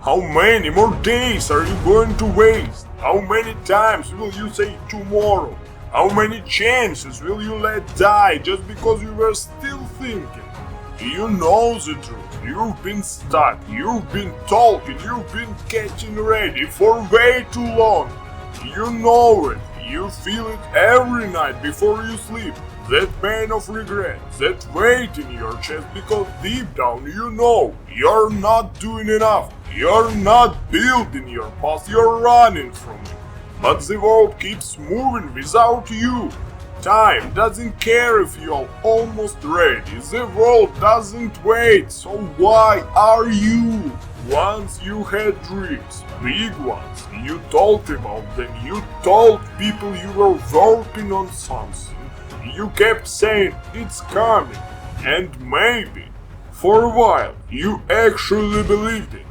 How many more days are you going to waste? How many times will you say tomorrow? How many chances will you let die just because you were still thinking? You know the truth. You've been stuck. You've been talking. You've been getting ready for way too long. You know it. You feel it every night before you sleep. That pain of regret, that weight in your chest, because deep down you know you're not doing enough. You're not building your past, you're running from it. But the world keeps moving without you. Time doesn't care if you're almost ready. The world doesn't wait, so why are you? Once you had dreams, big ones, you talked about them, you told people you were working on something. You kept saying it's coming, and maybe, for a while, you actually believed it.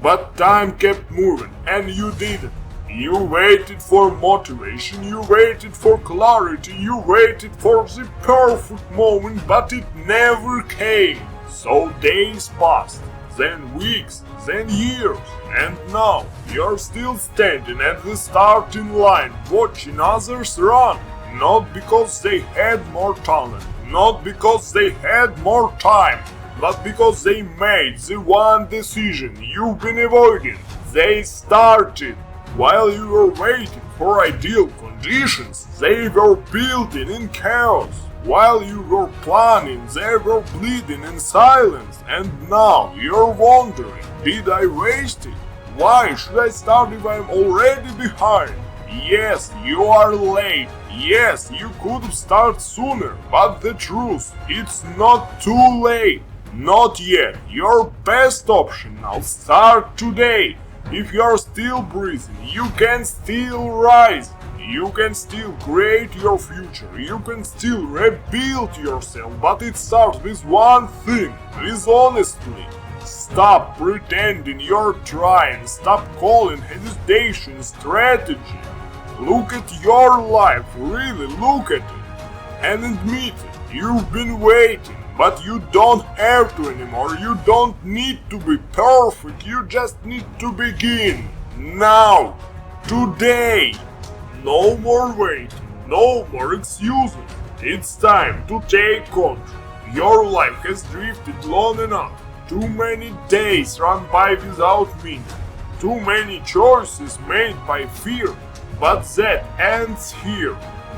But time kept moving, and you didn't. You waited for motivation, you waited for clarity, you waited for the perfect moment, but it never came. So days passed, then weeks, then years, and now you're still standing at the starting line, watching others run. Not because they had more talent, not because they had more time, but because they made the one decision you've been avoiding. They started. While you were waiting for ideal conditions, they were building in chaos. While you were planning, they were bleeding in silence. And now you're wondering, did I waste it? Why should I start if I'm already behind? Yes, you are late. Yes, you could have started sooner, but the truth, it's not too late. Not yet. Your best option now. Start today. If you're still breathing, you can still rise. You can still create your future. You can still rebuild yourself, but it starts with one thing, with honesty. Stop pretending you're trying. Stop calling hesitation strategy. Look at your life, really look at it, and admit it. You've been waiting, but you don't have to anymore. You don't need to be perfect, you just need to begin. Now, today. No more waiting, no more excuses. It's time to take control. Your life has drifted long enough. Too many days run by without meaning. Too many choices made by fear. But that ends here.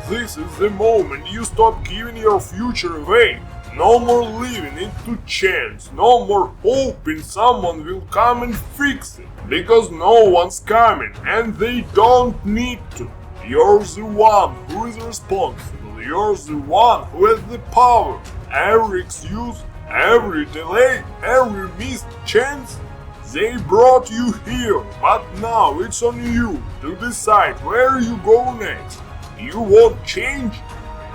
This is the moment you stop giving your future away. No more leaving it to chance. No more hoping someone will come and fix it. Because no one's coming and they don't need to. You're the one who is responsible. You're the one who has the power. Every excuse, every delay, every missed chance, they brought you here, but now it's on you to decide where you go next. You want change?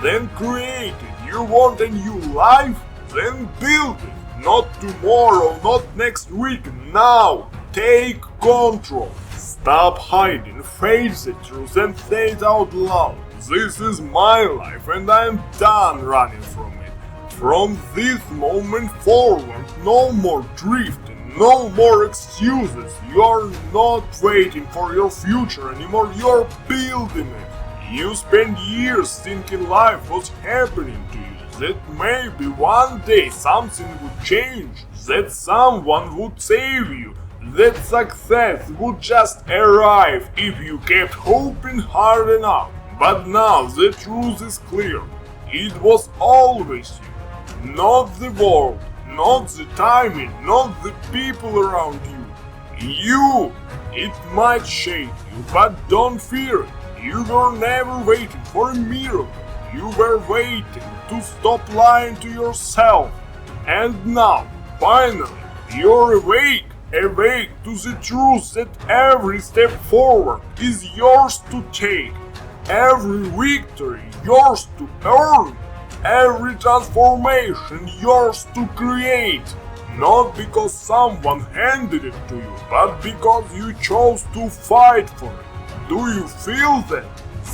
Then create it. You want a new life? Then build it. Not tomorrow, not next week, now. Take control. Stop hiding, face the truth and say it out loud. This is my life and I'm done running from it. From this moment forward, no more drifting. No more excuses. You're not waiting for your future anymore. You're building it. You spent years thinking life was happening to you. That maybe one day something would change. That someone would save you. That success would just arrive if you kept hoping hard enough. But now the truth is clear. It was always you. Not the world. Not the timing, not the people around you. You! It might shake you, but don't fear it. You were never waiting for a miracle. You were waiting to stop lying to yourself. And now, finally, you're awake. Awake to the truth that every step forward is yours to take. Every victory yours to earn. Every transformation yours to create, not because someone handed it to you, but because you chose to fight for it. Do you feel that?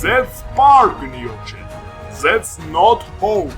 That spark in your chest? That's not hope.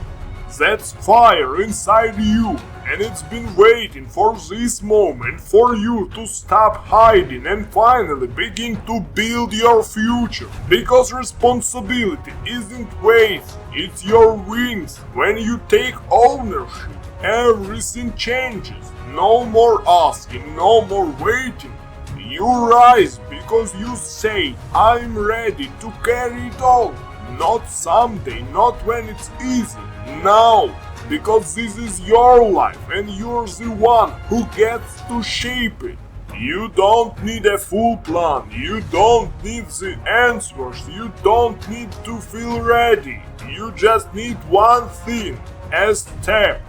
That's fire inside you, and it's been waiting for this moment for you to stop hiding and finally begin to build your future. Because responsibility isn't weight, it's your wings. When you take ownership, everything changes. No more asking, no more waiting. You rise because you say, I'm ready to carry it all. Not someday, not when it's easy. Now, because this is your life and you're the one who gets to shape it. You don't need a full plan. You don't need the answers. You don't need to feel ready. You just need one thing, a step.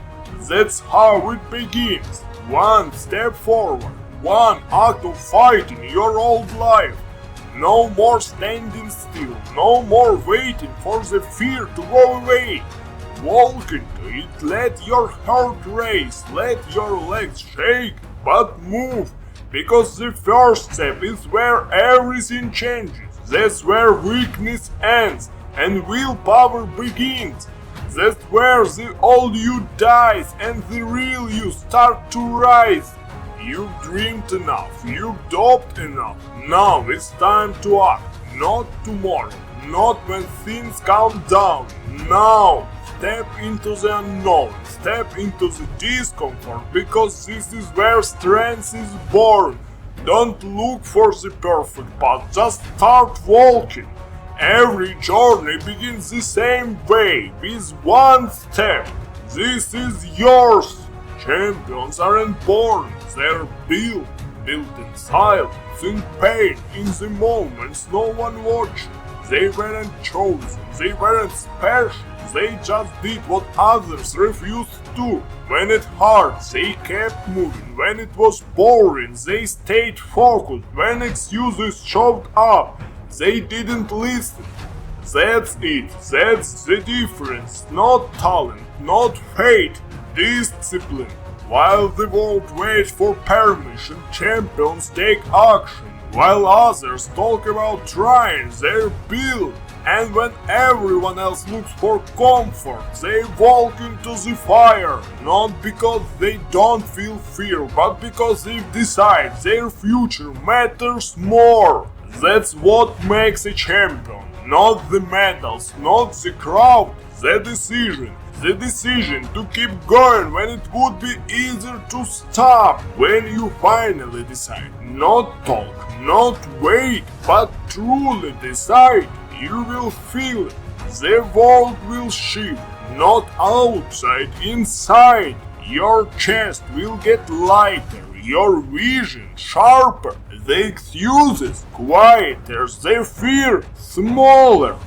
That's how it begins. One step forward. One act of fighting your old life. No more standing still. No more waiting for the fear to go away. Walk into it. Let your heart race. Let your legs shake. But move. Because the first step is where everything changes. That's where weakness ends and willpower begins. That's where the old you dies and the real you start to rise. You've dreamed enough, you've doped enough. Now it's time to act. Not tomorrow, not when things calm down. Now, step into the unknown, step into the discomfort, because this is where strength is born. Don't look for the perfect path, just start walking. Every journey begins the same way, with one step. This is yours. Champions aren't born, they're built in silence, in pain, in the moments no one watched. They weren't chosen, they weren't special, they just did what others refused to. When it hurt, they kept moving. When it was boring, they stayed focused. When excuses showed up, they didn't listen. That's it, that's the difference. Not talent, not fate, discipline. While the world waits for permission, champions take action. While others talk about trying, they build. And when everyone else looks for comfort, they walk into the fire. Not because they don't feel fear, but because they decide their future matters more. That's what makes a champion. Not the medals, not the crowd, the decision. The decision to keep going when it would be easier to stop. When you finally decide, not talk, not wait, but truly decide, you will feel it. The world will shift, not outside, inside. Your chest will get lighter, your vision sharper, the excuses quieter, the fear smaller.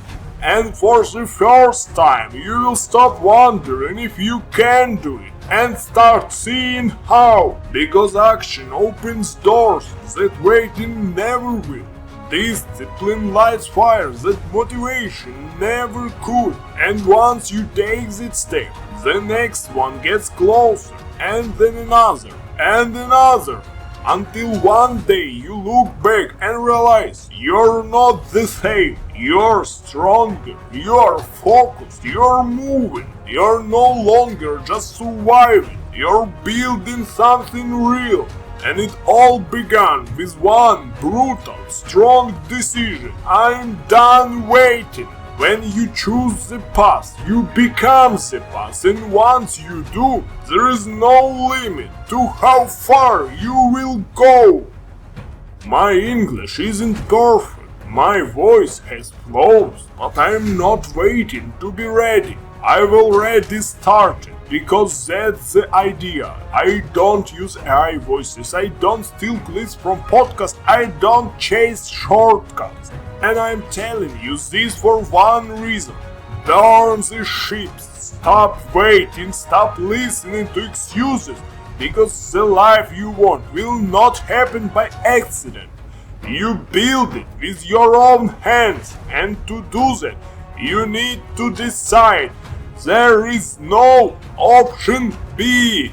And for the first time, you will stop wondering if you can do it and start seeing how. Because action opens doors that waiting never will. Discipline lights fires that motivation never could. And once you take that step, the next one gets closer, and then another, and another. Until one day you look back and realize you're not the same, you're stronger, you're focused, you're moving, you're no longer just surviving, you're building something real. And it all began with one brutal, strong decision. I'm done waiting. When you choose the path, you become the path, and once you do, there is no limit to how far you will go. My English isn't perfect, my voice has flaws, but I'm not waiting to be ready. I've already started, because that's the idea. I don't use AI voices, I don't steal clips from podcasts, I don't chase shortcuts. And I'm telling you this for one reason. Burn the ships. Stop waiting, stop listening to excuses, because the life you want will not happen by accident. You build it with your own hands, and to do that, you need to decide. There is no option B.